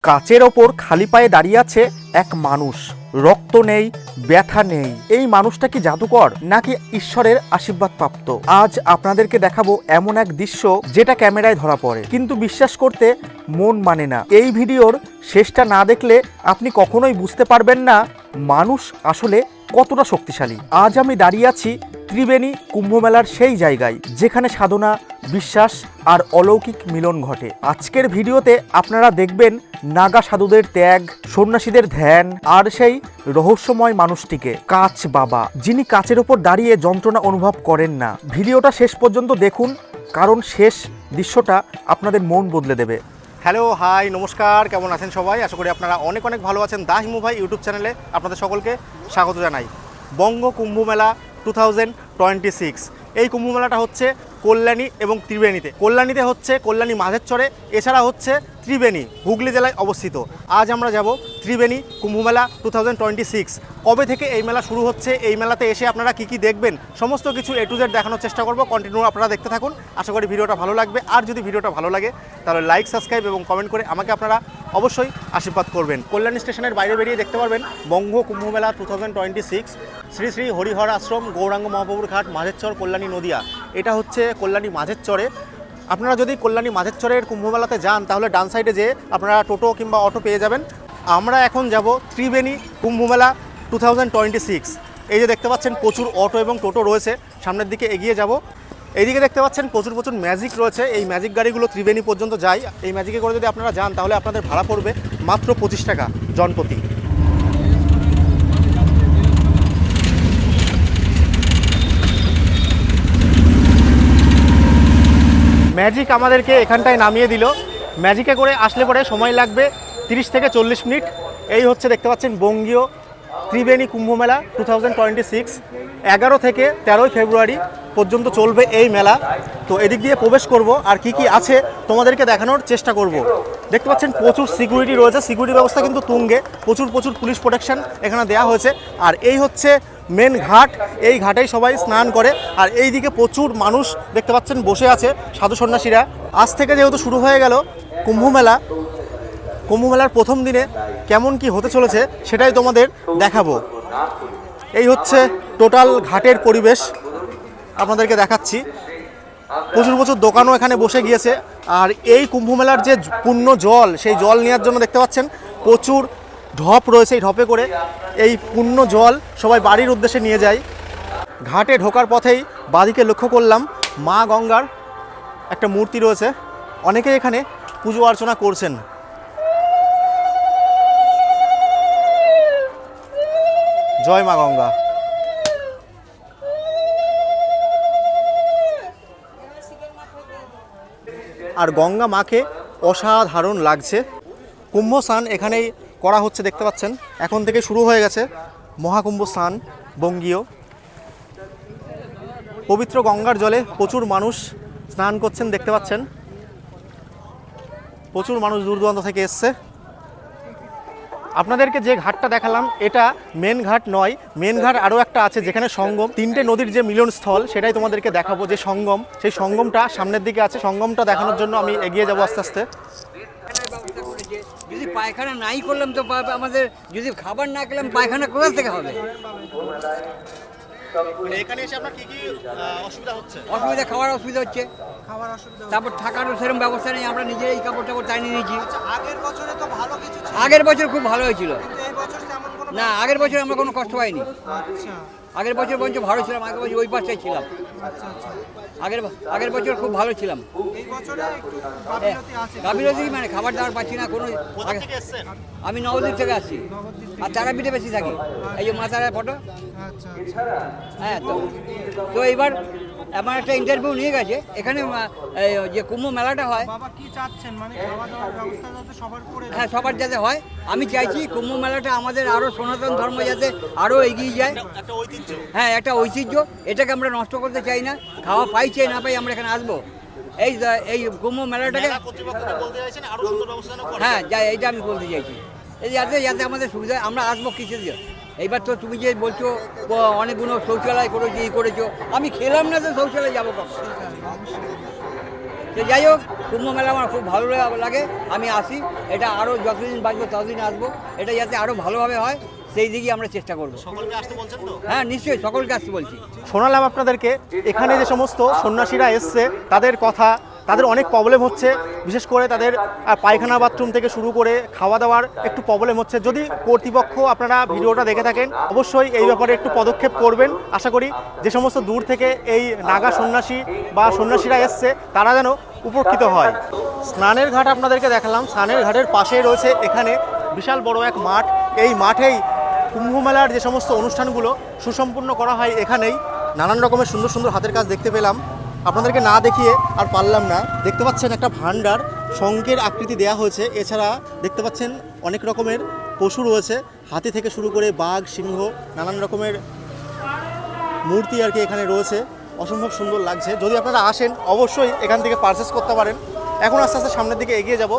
কাচের ওপর খালি পায়ে দাঁড়িয়ে আছে এক মানুষ। রক্ত নেই, ব্যথা নেই। এই মানুষটা কি জাদুকর নাকি ঈশ্বরের আশীর্বাদ প্রাপ্ত? আজ আপনাদেরকে দেখাবো এমন এক দৃশ্য যেটা ক্যামেরায় ধরা পড়ে, কিন্তু বিশ্বাস করতে মন মানে না। এই ভিডিওর শেষটা না দেখলে আপনি কখনোই বুঝতে পারবেন না মানুষ আসলে কতটা শক্তিশালী। আজ আমি দাঁড়িয়ে আছি ত্রিবেণী কুম্ভমেলার সেই জায়গায় যেখানে সাধনা, বিশ্বাস আর অলৌকিক মিলন ঘটে। আজকের ভিডিওতে আপনারা দেখবেন নাগা সাধুদের ত্যাগ, সন্ন্যাসীদের ধ্যান আর সেই রহস্যময় মানুষটিকে, কাচ বাবা, যিনি কাচের ওপর দাঁড়িয়ে যন্ত্রণা অনুভব করেন না। ভিডিওটা শেষ পর্যন্ত দেখুন, কারণ শেষ দৃশ্যটা আপনাদের মন বদলে দেবে। হ্যালো, হাই, নমস্কার, কেমন আছেন সবাই? আশা করি আপনারা অনেক অনেক ভালো আছেন। দা হিমু ভাই ইউটিউব চ্যানেলে আপনাদের সকলকে স্বাগত জানাই। বঙ্গ কুম্ভমেলা 2026। এই কুম্ভমেলাটা হচ্ছে কল্যাণী এবং ত্রিবেণীতে। কল্যাণীতে হচ্ছে কল্যাণী মাঝের চরে, এছাড়া হচ্ছে ত্রিবেণী হুগলি জেলায় অবস্থিত। আজ আমরা যাব ত্রিবেণী কুম্ভমেলা 2026। কবে থেকে এই মেলা শুরু হচ্ছে, এই মেলাতে এসে আপনারা কি কি দেখবেন, সমস্ত কিছু এ টু জেড দেখানোর চেষ্টা করব। কন্টিনিউ আপনারা দেখতে থাকুন, আশা করি ভিডিওটা ভালো লাগবে। আর যদি ভিডিওটা ভালো লাগে তাহলে লাইক, সাবস্ক্রাইব এবং কমেন্ট করে আমাকে আপনারা অবশ্যই আশীর্বাদ করবেন। কল্যাণী স্টেশনের বাইরে বেরিয়ে দেখতে পারবেন বঙ্গ কুম্ভমেলা 2026, শ্রী শ্রী হরিহর আশ্রম, গৌরাঙ্গ মহাপ্রভুর ঘাট, মাঝের চর, কল্যাণী নদিয়া। এটা হচ্ছে কল্যাণী মাঝের চরে। আপনারা যদি কল্যাণী মাঝের চরের কুম্ভমেলাতে যান তাহলে ডান সাইডে যে আপনারা টোটো কিংবা অটো পেয়ে যাবেন। আমরা এখন যাব ত্রিবেণী কুম্ভমেলা 2026। এই যে দেখতে পাচ্ছেন প্রচুর অটো এবং টোটো রয়েছে, সামনের দিকে এগিয়ে যাব। এইদিকে দেখতে পাচ্ছেন প্রচুর ম্যাজিক রয়েছে। এই ম্যাজিক গাড়িগুলো ত্রিবেণী পর্যন্ত যায়। এই ম্যাজিকে করে যদি আপনারা যান তাহলে আপনাদের ভাড়া পড়বে মাত্র 25 টাকা জনপ্রতি। ম্যাজিক আমাদেরকে এখানটায় নামিয়ে দিল। ম্যাজিকে করে আসলে পরে সময় লাগবে 30 থেকে 40 মিনিট। এই হচ্ছে দেখতে পাচ্ছেন বঙ্গীয় ত্রিবেণী কুম্ভমেলা 2026। 11 থেকে 13 ফেব্রুয়ারি পর্যন্ত চলবে এই মেলা। তো এদিক দিয়ে প্রবেশ করব আর কি কি আছে তোমাদেরকে দেখানোর চেষ্টা করব। দেখতে পাচ্ছেন প্রচুর সিকিউরিটি রয়েছে, সিকিউরিটি ব্যবস্থা কিন্তু তুঙ্গে। প্রচুর পুলিশ প্রোটেকশন এখানে দেওয়া হয়েছে। আর এই হচ্ছে মেন ঘাট, এই ঘাটেই সবাই স্নান করে। আর এই দিকে প্রচুর মানুষ দেখতে পাচ্ছেন বসে আছে, সাধু সন্ন্যাসীরা। আজ থেকে যেহেতু শুরু হয়ে গেল কুম্ভমেলা, কুম্ভমেলার প্রথম দিনে কেমন কি হতে চলেছে সেটাই তোমাদের দেখাবো। এই হচ্ছে টোটাল ঘাটের পরিবেশ, আপনাদেরকে দেখাচ্ছি। প্রচুর দোকানও এখানে বসে গিয়েছে। আর এই কুম্ভমেলার যে পূর্ণ জল, সেই জল নেওয়ার জন্য দেখতে পাচ্ছেন প্রচুর ঢপ রয়েছে। এই ঢপে করে এই পূর্ণ জল সবাই বাড়ির উদ্দেশ্যে নিয়ে যায়। ঘাটে ঢোকার পথেই বাঁদিকে লক্ষ্য করলাম মা গঙ্গার একটা মূর্তি রয়েছে। অনেকেই এখানে পুজো অর্চনা করছেন। জয় মা গঙ্গা। আর গঙ্গা মাকে অসাধারণ লাগছে। কুম্ভ স্নান এখানেই করা হচ্ছে, দেখতে পাচ্ছেন এখন থেকে শুরু হয়ে গেছে মহাকুম্ভ স্নান বঙ্গীয়। পবিত্র গঙ্গার জলে প্রচুর মানুষ স্নান করছেন, দেখতে পাচ্ছেন প্রচুর মানুষ দূর দূরান্ত থেকে এসছে। আপনাদেরকে যে ঘাটটা দেখালাম এটা মেন ঘাট নয়, মেন ঘাট আরও একটা আছে যেখানে সঙ্গম, 3টে নদীর যে মিলনস্থল সেটাই তোমাদেরকে দেখাবো। যে সঙ্গম, সেই সঙ্গমটা সামনের দিকে আছে। সঙ্গমটা দেখানোর জন্য আমি এগিয়ে যাবো আস্তে আস্তে। যদি পায়খানা নাই করলাম তো আমাদের, যদি খাবার না খেলাম পায়খানা কোথা থেকে হবে? এখানে এসে আপনার কি কি অসুবিধা হচ্ছে? অসুবিধা, খাওয়ার অসুবিধা হচ্ছে, তারপর থাকারও সেরকম ব্যবস্থা নেই। আমরা নিজেরাই কাপড় টাপড় তাই নিয়ে নিয়েছি। আগের বছর খুব ভালো হয়েছিল। না, আগের বছর আমরা কোনো কষ্ট পাইনি। আগের বছর বরঞ্চ ভালো ছিলাম। আগের বছর ওই পাশটাই ছিলাম। আগের বছর খুব ভালো ছিলাম। গাফিলতি মানে খাবার দাবার পাচ্ছি না কোনো। আমি নবদ্বীপ থেকে আসছি, আর তারাপীঠে বেশি থাকি। এই যে মাতারার ফটো। হ্যাঁ, তো এইবার এমন একটা ইন্টারভিউ নিয়ে গেছে এখানে যে কুম্ভ মেলাটা হয়। হ্যাঁ, সবার যাতে হয়। আমি চাইছি কুম্ভ মেলাটা আমাদের আরও সনাতন ধর্ম যাতে আরও এগিয়ে যায়। হ্যাঁ, একটা ঐতিহ্য, এটাকে আমরা নষ্ট করতে চাই না। খাওয়া পাই চাই না পাই আমরা এখানে আসবো। এই কুম্ভ মেলাটাকে, হ্যাঁ, এইটা আমি বলতে চাইছি। এই যাতে আমাদের সুবিধা, আমরা আসবো কিসের দিয়ে। এইবার তো তুমি যে বলছো অনেকগুলো শৌচালয় করেছো, করেছো, আমি খেলাম না তো শৌচালয় যাবো কখন? তো যাই হোক, কুম্ভ মেলা আমার খুব ভালো লাগে, আমি আসি। এটা আরও যতদিন বাঁচবো ততদিন আসবো, এটা যাতে আরও ভালোভাবে হয় সেই দিকেই আমরা চেষ্টা করবো। সকলকে আসতে বলছেন তো? হ্যাঁ, নিশ্চয়ই সকলকে আসতে বলছি। শোনালাম আপনাদেরকে এখানে যে সমস্ত সন্ন্যাসীরা এসছে তাদের কথা, তাদের অনেক প্রবলেম হচ্ছে, বিশেষ করে তাদের পায়খানা বাথরুম থেকে শুরু করে খাওয়া দাওয়ার একটু প্রবলেম হচ্ছে। যদি কর্তৃপক্ষ আপনারা ভিডিওটা দেখে থাকেন অবশ্যই এই ব্যাপারে একটু পদক্ষেপ করবেন। আশা করি যে সমস্ত দূর থেকে এই নাগা সন্ন্যাসী বা সন্ন্যাসীরা এসছে তারা যেন উপকৃত হয়। স্নানের ঘাট আপনাদেরকে দেখালাম, স্নানের ঘাটের পাশেই রয়েছে এখানে বিশাল বড় এক মাঠ। এই মাঠেই কুম্ভ মেলার যে সমস্ত অনুষ্ঠানগুলো সুসম্পন্ন করা হয় এখানেই। নানান রকমের সুন্দর সুন্দর হাতের কাজ দেখতে পেলাম, আপনাদেরকে না দেখিয়ে আর পারলাম না। দেখতে পাচ্ছেন একটা ভান্ডার, শঙ্খের আকৃতি দেয়া হয়েছে। এছাড়া দেখতে পাচ্ছেন অনেক রকমের পশু রয়েছে, হাতি থেকে শুরু করে বাঘ, সিংহ, নানান রকমের মূর্তি আর কি এখানে রয়েছে। অসম্ভব সুন্দর লাগছে। যদি আপনারা আসেন অবশ্যই এখান থেকে পারচেস করতে পারেন। এখন আস্তে আস্তে সামনের দিকে এগিয়ে যাব।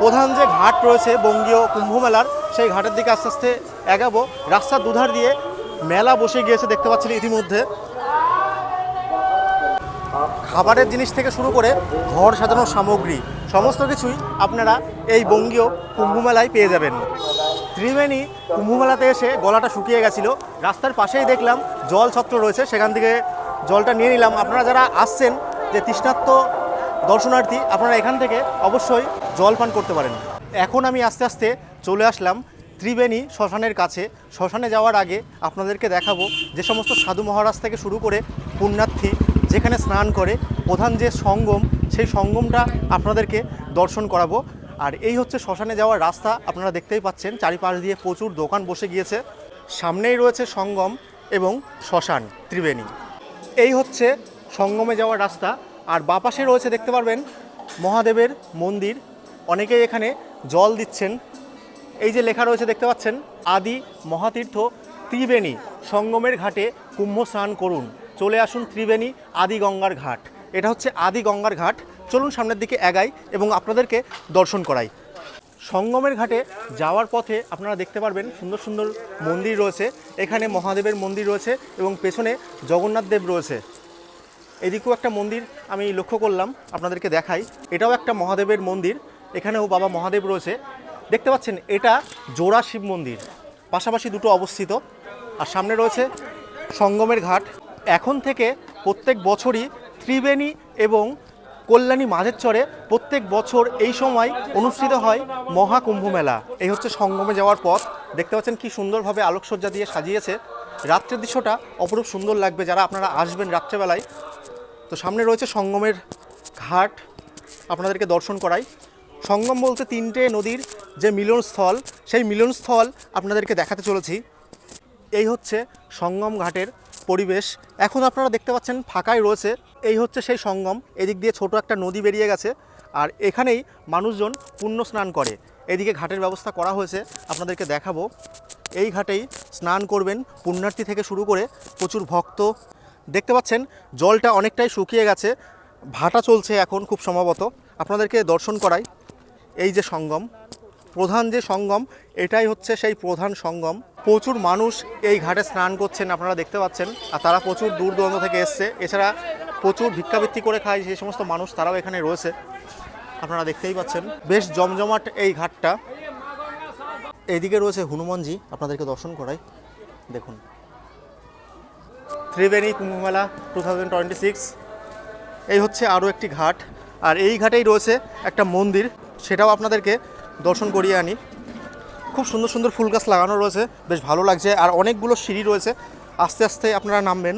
প্রধান যে ঘাট রয়েছে বঙ্গীয় কুম্ভ মেলার, সেই ঘাটের দিকে আস্তে আস্তে এগাবো। রাস্তার দুধার দিয়ে মেলা বসে গিয়েছে দেখতে পাচ্ছেন ইতিমধ্যে। খাবারের জিনিস থেকে শুরু করে ঘর সাজানোর সামগ্রী সমস্ত কিছুই আপনারা এই বঙ্গীয় কুম্ভ মেলায় পেয়ে যাবেন। ত্রিবেণী কুম্ভ মেলাতে এসে গলাটা শুকিয়ে গেছিলো, রাস্তার পাশেই দেখলাম জল ছত্র রয়েছে, সেখান থেকে জলটা নিয়ে নিলাম। আপনারা যারা আসছেন যে তৃষ্ণার্ত দর্শনার্থী, আপনারা এখান থেকে অবশ্যই জল পান করতে পারেন। এখন আমি আস্তে আস্তে চলে আসলাম ত্রিবেণী শ্মশানের কাছে। শ্মশানে যাওয়ার আগে আপনাদেরকে দেখাবো যে সমস্ত সাধু মহারাজ থেকে শুরু করে পুণ্যার্থী যেখানে স্নান করে, প্রধান যে সঙ্গম, সেই সঙ্গমটা আপনাদেরকে দর্শন করাবো। আর এই হচ্ছে শ্মশানে যাওয়ার রাস্তা, আপনারা দেখতেই পাচ্ছেন চারিপাশ দিয়ে প্রচুর দোকান বসে গিয়েছে। সামনেই রয়েছে সঙ্গম এবং শ্মশান ত্রিবেণী। এই হচ্ছে সঙ্গমে যাওয়ার রাস্তা। আর বাঁ পাশে রয়েছে দেখতে পারবেন মহাদেবের মন্দির, অনেকেই এখানে জল দিচ্ছেন। এই যে লেখা রয়েছে দেখতে পাচ্ছেন, আদি মহাতীর্থ ত্রিবেণী সঙ্গমের ঘাটে কুম্ভ স্নান করুন, চলে আসুন ত্রিবেণী আদি গঙ্গার ঘাট। এটা হচ্ছে আদি গঙ্গার ঘাট। চলুন সামনের দিকে এগাই এবং আপনাদেরকে দর্শন করাই। সঙ্গমের ঘাটে যাওয়ার পথে আপনারা দেখতে পারবেন সুন্দর সুন্দর মন্দির রয়েছে। এখানে মহাদেবের মন্দির রয়েছে এবং পেছনে জগন্নাথ দেব রয়েছে। এদিকেও একটা মন্দির আমি লক্ষ্য করলাম, আপনাদেরকে দেখাই। এটাও একটা মহাদেবের মন্দির, এখানেও বাবা মহাদেব রয়েছে দেখতে পাচ্ছেন। এটা জোড়া শিব মন্দির, পাশাপাশি দুটো অবস্থিত। আর সামনে রয়েছে সঙ্গমের ঘাট। এখন থেকে প্রত্যেক বছরই ত্রিবেণী এবং কল্যাণী মাঝের চরে প্রত্যেক বছর এই সময় অনুষ্ঠিত হয় মহাকুম্ভ মেলা। এই হচ্ছে সঙ্গমে যাওয়ার পথ। দেখতে পাচ্ছেন কি সুন্দরভাবে আলোকসজ্জা দিয়ে সাজিয়েছে। রাত্রের দৃশ্যটা অপরূপ সুন্দর লাগবে যারা আপনারা আসবেন রাত্রেবেলায়। তো সামনে রয়েছে সঙ্গমের ঘাট, আপনাদেরকে দর্শন করাই। সঙ্গম বলতে তিনটে নদীর যে মিলনস্থল, সেই মিলনস্থল আপনাদেরকে দেখাতে চলেছি। এই হচ্ছে সঙ্গম ঘাটের পরিবেশ। এখন আপনারা দেখতে পাচ্ছেন ফাঁকাই রয়েছে। এই হচ্ছে সেই সঙ্গম। এদিক দিয়ে ছোট একটা নদী বেরিয়ে গেছে, আর এখানেই মানুষজন পুণ্য স্নান করে। এদিকে ঘাটের ব্যবস্থা করা হয়েছে, আপনাদেরকে দেখাবো। এই ঘাটেই স্নান করবেন পুণ্যার্থী থেকে শুরু করে প্রচুর ভক্ত। দেখতে পাচ্ছেন জলটা অনেকটাই শুকিয়ে গেছে, ভাটা চলছে এখন খুব সম্ভবত। আপনাদেরকে দর্শন করাই। এই যে সঙ্গম, প্রধান যে সঙ্গম, এটাই হচ্ছে সেই প্রধান সঙ্গম। প্রচুর মানুষ এই ঘাটে স্নান করছেন আপনারা দেখতে পাচ্ছেন, আর তারা প্রচুর দূর দূরান্ত থেকে এসছে। এছাড়া প্রচুর ভিক্ষাবৃত্তি করে খায় সেই সমস্ত মানুষ, তারাও এখানে রয়েছে, আপনারা দেখতেই পাচ্ছেন। বেশ জমজমাট এই ঘাটটা। এইদিকে রয়েছে হনুমানজি, আপনাদেরকে দর্শন করাই। দেখুন ত্রিবেণী কুম্ভমেলা 2026। এই হচ্ছে আরও একটি ঘাট, আর এই ঘাটেই রয়েছে একটা মন্দির, সেটাও আপনাদেরকে দর্শন করিয়ে আনি। খুব সুন্দর সুন্দর ফুল গাছ লাগানো রয়েছে, বেশ ভালো লাগছে। আর অনেকগুলো সিঁড়ি রয়েছে, আস্তে আস্তে আপনারা নামবেন।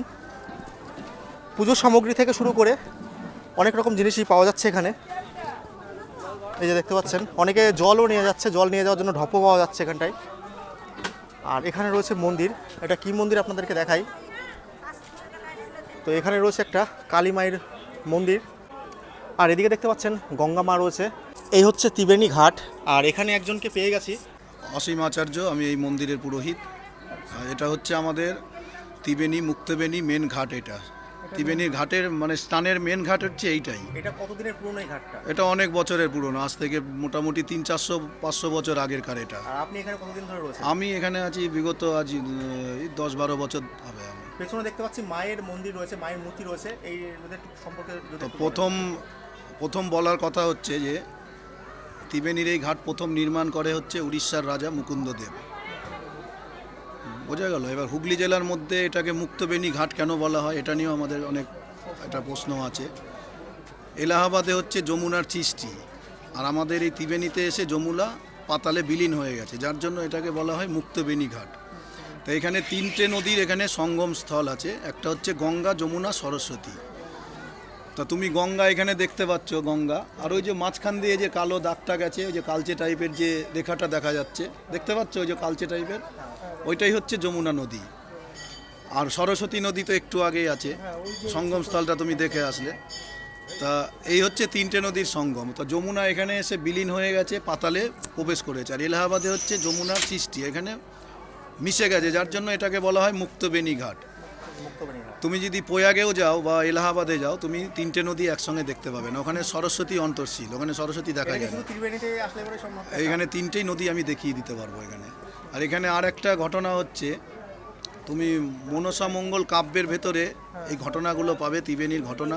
পুজোর সামগ্রী থেকে শুরু করে অনেক রকম জিনিসই পাওয়া যাচ্ছে এখানে। এই যে দেখতে পাচ্ছেন অনেকে জলও নিয়ে যাচ্ছে, জল নিয়ে যাওয়ার জন্য ঢপও পাওয়া যাচ্ছে এখানটায়। আর এখানে রয়েছে মন্দির, এটা কি মন্দির আপনাদেরকে দেখাই। তো এখানে রয়েছে একটা কালী মায়ের মন্দির, আর এদিকে দেখতে পাচ্ছেন গঙ্গা মা রয়েছে। এই হচ্ছে ত্রিবেণী ঘাট, আর এখানে একজনকে পেয়ে গেছি। অসীম আচার্য, আমি এই মন্দিরের পুরোহিত। এটা হচ্ছে আমাদের ত্রিবেণী মুক্তবেণী মেন ঘাট। এটা ত্রিবেণীর ঘাটের মানে স্নানের মেন ঘাট হচ্ছে এইটাই। এটা কতদিনের পুরনো এই ঘাটটা? এটা অনেক বছরের পুরনো, আজ থেকে মোটামুটি 300-400-500 বছর আগেরকার এটা। আর আপনি এখানে কতদিন ধরে রয়েছেন? আমি এখানে আছি বিগত আজ 10-12 বছর হবে। আমি পেছনে দেখতে পাচ্ছি মায়ের মন্দির রয়েছে, মায়ের মূর্তি রয়েছে, এই সম্পর্কে তো প্রথম প্রথম বলার কথা হচ্ছে যে ত্রিবেণীর এই ঘাট প্রথম নির্মাণ করে হচ্ছে উড়িষ্যার রাজা মুকুন্দদেব। বোঝা গেল। এবার হুগলি জেলার মধ্যে এটাকে মুক্তবেণী ঘাট কেন বলা হয় এটা নিয়েও আমাদের অনেক একটা প্রশ্ন আছে। এলাহাবাদে হচ্ছে যমুনার সৃষ্টি, আর আমাদের এই ত্রিবেণীতে এসে যমুনা পাতালে বিলীন হয়ে গেছে, যার জন্য এটাকে বলা হয় মুক্তবেণী ঘাট। তো এখানে 3টে নদীর এখানে সঙ্গম স্থল আছে, একটা হচ্ছে গঙ্গা, যমুনা, সরস্বতী। তা তুমি গঙ্গা এখানে দেখতে পাচ্ছ, গঙ্গা, আর ওই যে মাঝখান দিয়ে যে কালো দাগটা গেছে, ওই যে কালচে টাইপের যে রেখাটা দেখা যাচ্ছে, দেখতে পাচ্ছ ওই যে কালচে টাইপের, ওইটাই হচ্ছে যমুনা নদী। আর সরস্বতী নদী তো একটু আগেই আছে, সঙ্গম স্থলটা তুমি দেখে আসলে। তা এই হচ্ছে 3টে নদীর সঙ্গম। তো যমুনা এখানে এসে বিলীন হয়ে গেছে, পাতালে প্রবেশ করেছে, আর এলাহাবাদে হচ্ছে যমুনার সৃষ্টি, এখানে মিশে গেছে, যার জন্য এটাকে বলা হয় মুক্তবেণী ঘাট। তুমি যদি প্রয়াগেও যাও বা এলাহাবাদে যাও, তুমি 3টে নদী একসঙ্গে দেখতে পাবে না, ওখানে সরস্বতী অন্তর্শীল, ওখানে সরস্বতী দেখা যায় না। এখানে 3টেই নদী আমি দেখিয়ে দিতে পারবো এখানে। আর এখানে আর একটা ঘটনা হচ্ছে, তুমি মনসা মঙ্গল কাব্যের ভেতরে এই ঘটনাগুলো পাবে, ত্রিবেণীর ঘটনা।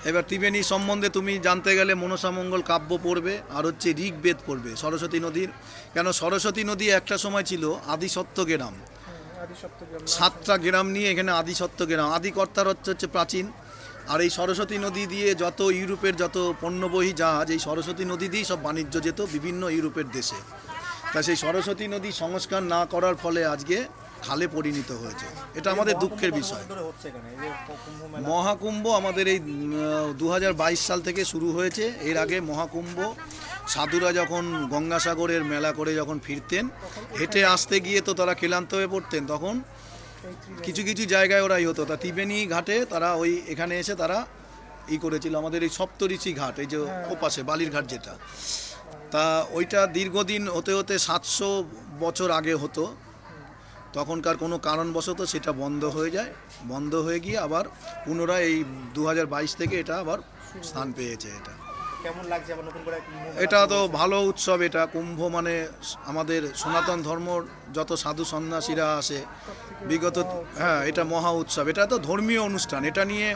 এবার ত্রিবেণী সম্বন্ধে তুমি জানতে গেলে মনসা মঙ্গল কাব্য পড়বে, আর হচ্ছে ঋগ্বেদ পড়বে সরস্বতী নদীর। কেন সরস্বতী নদী একটা সময় ছিল আদিসত্ত্ব গ্রাম, 7টা গ্রাম নিয়ে এখানে আদিসত্ত্ব গ্রাম, আদিকর্তার হচ্ছে প্রাচীন। আর এই সরস্বতী নদী দিয়ে যত ইউরোপের যত পণ্যবহী জাহাজ এই সরস্বতী নদী দিয়েই সব বাণিজ্য যেত বিভিন্ন ইউরোপের দেশে। তা সেই সরস্বতী নদী সংস্কার না করার ফলে আজকে খালে পরিণত হয়েছে, এটা আমাদের দুঃখের বিষয়। মহাকুম্ভ আমাদের এই 2022 সাল থেকে শুরু হয়েছে। এর আগে মহাকুম্ভ সাধুরা যখন গঙ্গাসাগরের মেলা করে যখন ফিরতেন, হেঁটে আসতে গিয়ে তো তারা ক্লান্ত হয়ে পড়তেন, তখন কিছু কিছু জায়গায় ওরাই হতো। তা ত্রিবেণী ঘাটে তারা ওই এখানে এসে তারা করেছিল, আমাদের এই সপ্তঋষি ঘাট, এই যে ওপাশে বালির ঘাট যেটা, তা ওইটা দীর্ঘদিন হতে হতে 700 বছর আগে হতো। তখনকার কোনো কারণবশত সেটা বন্ধ হয়ে যায়, বন্ধ হয়ে গিয়ে আবার পুনরায় এই 2022 থেকে এটা আবার স্থান পেয়েছে। এটা কেমন লাগছে আবার নতুন করে? এটা তো ভালো উৎসব। এটা কুম্ভ মানে আমাদের সনাতন ধর্মর যত সাধু সন্ন্যাসীরা আসে বিগত, হ্যাঁ এটা মহা উৎসব, এটা তো ধর্মীয় অনুষ্ঠান। এটা নিয়ে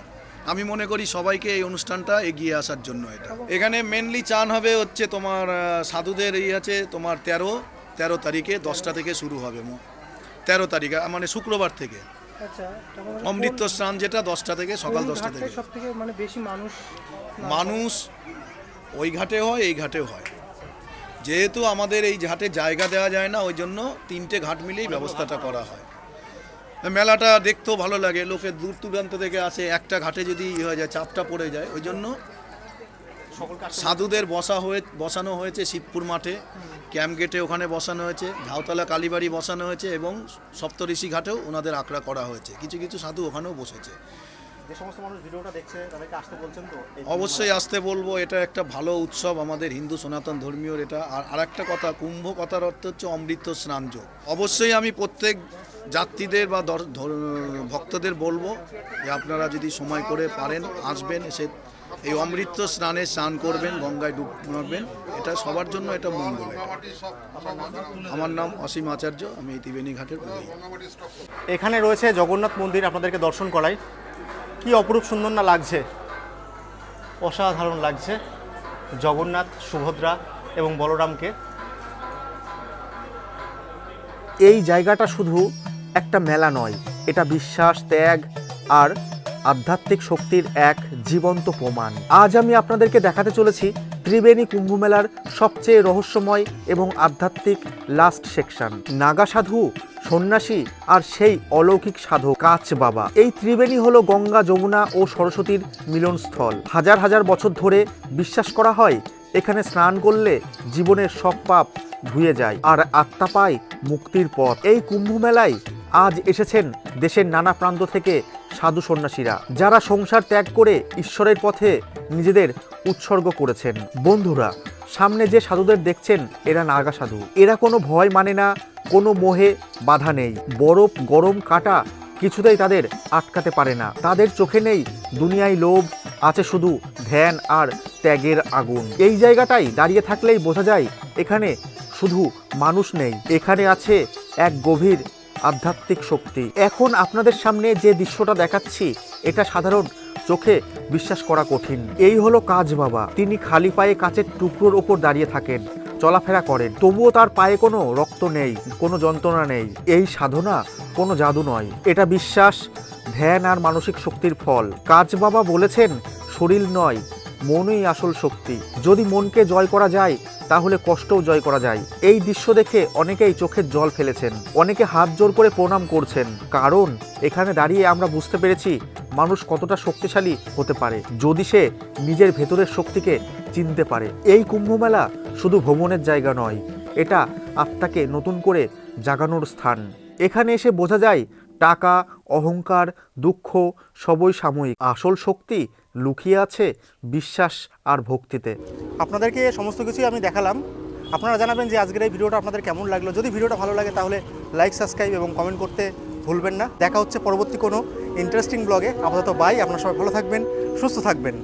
আমি মনে করি সবাইকে এই অনুষ্ঠানটা এগিয়ে আসার জন্য। এটা এখানে মেনলি চান হবে হচ্ছে তোমার সাধুদের আছে তোমার 13 তারিখে 10টা থেকে শুরু হবে, 13 তারিখ মানে শুক্রবার থেকে। অমৃত স্নান যেটা 10টা থেকে, সকাল 10টা থেকে। সবথেকে মানে বেশি মানুষ ওই ঘাটে হয়, এই ঘাটেও হয়। যেহেতু আমাদের এই ঘাটে জায়গা দেওয়া যায় না, ওই জন্য 3টে ঘাট মিলেই ব্যবস্থাটা করা হয়। মেলাটা দেখতেও ভালো লাগে, লোকে দূর দূরান্ত থেকে আসে। একটা ঘাটে যদি হয়ে যায় চাপটা পড়ে যায়, ওই জন্য সাধুদের বসানো হয়েছে শিবপুর মাঠে, ক্যাম্প গেটে ওখানে বসানো হয়েছে, ঝাউতলা কালীবাড়ি বসানো হয়েছে, এবং সপ্তঋষি ঘাটেও ওনাদের আখড়া করা হয়েছে। কিছু কিছু সাধু ওখানেও বসেছে। যে সমস্ত মানুষ ভিডিওটা দেখছে তাদেরকে আসতে বলছেন তো? অবশ্যই আসতে বলবো, এটা একটা ভালো উৎসব আমাদের হিন্দু সনাতন ধর্মীয়। এটা আর একটা কথা, কুম্ভ কথার অর্থ হচ্ছে অমৃত স্নান যোগ। অবশ্যই আমি প্রত্যেক যাত্রীদের বা ভক্তদের বলবো যে আপনারা যদি সময় করে পারেন আসবেন, এসে এই অমৃত স্নানে স্নান করবেন, গঙ্গায় ডুব মারবেন, এটা সবার জন্য এটা মঙ্গল। আমার নাম অসীম আচার্য, আমি এই ত্রিবেণী ঘাটের পুরোহিত। এখানে রয়েছে জগন্নাথ মন্দির, আপনাদেরকে দর্শন করাই। কি অপরূপ সুন্দর না লাগছে, অসাধারণ লাগছে জগন্নাথ, সুভদ্রা এবং বলরামকে। এই জায়গাটা শুধু একটা মেলা নয়, এটা বিশ্বাস, ত্যাগ আর আধ্যাত্মিক শক্তির এক জীবন্ত প্রমাণ। আজ আমি আপনাদেরকে দেখাতে চলেছি ত্রিবেণী কুম্ভ মেলার সবচেয়ে রহস্যময় এবং আধ্যাত্মিক লাস্ট সেকশন। নাগা সাধু, সন্ন্যাসী আর সেই অলৌকিক সাধক কাচ বাবা। এই ত্রিবেণী হলো গঙ্গা, যমুনা ও সরস্বতীর মিলনস্থল। হাজার হাজার বছর ধরে বিশ্বাস করা হয় এখানে স্নান করলে জীবনের সব পাপ ধুয়ে যায় আর আত্মা পায় মুক্তির পথ। এই কুম্ভ মেলায় আজ এসেছেন দেশের নানা প্রান্ত থেকে সাধু সন্ন্যাসীরা, যারা সংসার ত্যাগ করে ঈশ্বরের পথে নিজেদের উৎসর্গ করেছেন। বন্ধুরা, সামনে যে সাধুদের দেখছেন এরা নাগা সাধু। এরা কোনো ভয় মানে না, কোনো মোহে বাধা নেই। বরফ, গরম, কাটা কিছুতেই তাদের আটকাতে পারে না। তাদের চোখে নেই দুনিয়ায় লোভ, আছে শুধু ধ্যান আর ত্যাগের আগুন। এই জায়গাটাই দাঁড়িয়ে থাকলেই বোঝা যায় এখানে শুধু মানুষ নেই, এখানে আছে এক গভীর আধ্যাত্মিক শক্তি। এখন আপনাদের সামনে যে দৃশ্যটা দেখাচ্ছি এটা সাধারণ চোখে বিশ্বাস করা কঠিন। এই হলো কাজ বাবা। তিনি খালি পায়ে কাচের টুকরোর ওপর দাঁড়িয়ে থাকেন, চলাফেরা করেন, তবুও তার পায়ে কোনো রক্ত নেই, কোনো যন্ত্রণা নেই। এই সাধনা কোনো জাদু নয়, এটা বিশ্বাস, ধ্যান আর মানসিক শক্তির ফল। কাজ বাবা বলেছেন, শরীর নয়, মনই আসল শক্তি। যদি মনকে জয় করা যায় তাহলে কষ্টও জয় করা যায়। এই দৃশ্য দেখে অনেকেই চোখের জল ফেলেছেন, অনেকে হাত জোর করে প্রণাম করছেন, কারণ এখানে দাঁড়িয়ে আমরা বুঝতে পেরেছি মানুষ কতটা শক্তিশালী হতে পারে যদি সে নিজের ভেতরের শক্তিকে চিনতে পারে। এই কুম্ভমেলা শুধু ভ্রমণের জায়গা নয়, এটা আত্মাকে নতুন করে জাগানোর স্থান। এখানে এসে বোঝা যায় টাকা, অহংকার, দুঃখ সবই সাময়িক, আসল শক্তি লুকিয়ে আছে বিশ্বাস আর ভক্তিতে। আপনাদেরকে সমস্ত কিছুই আমি দেখালাম। আপনারা জানাবেন যে আজকের এই ভিডিওটা আপনাদের কেমন লাগলো। যদি ভিডিওটা ভালো লাগে তাহলে লাইক, সাবস্ক্রাইব এবং কমেন্ট করতে ভুলবেন না। দেখা হচ্ছে পরবর্তী কোনো ইন্টারেস্টিং ব্লগে। আপাতত বাই, আপনারা সবাই ভালো থাকবেন, সুস্থ থাকবেন।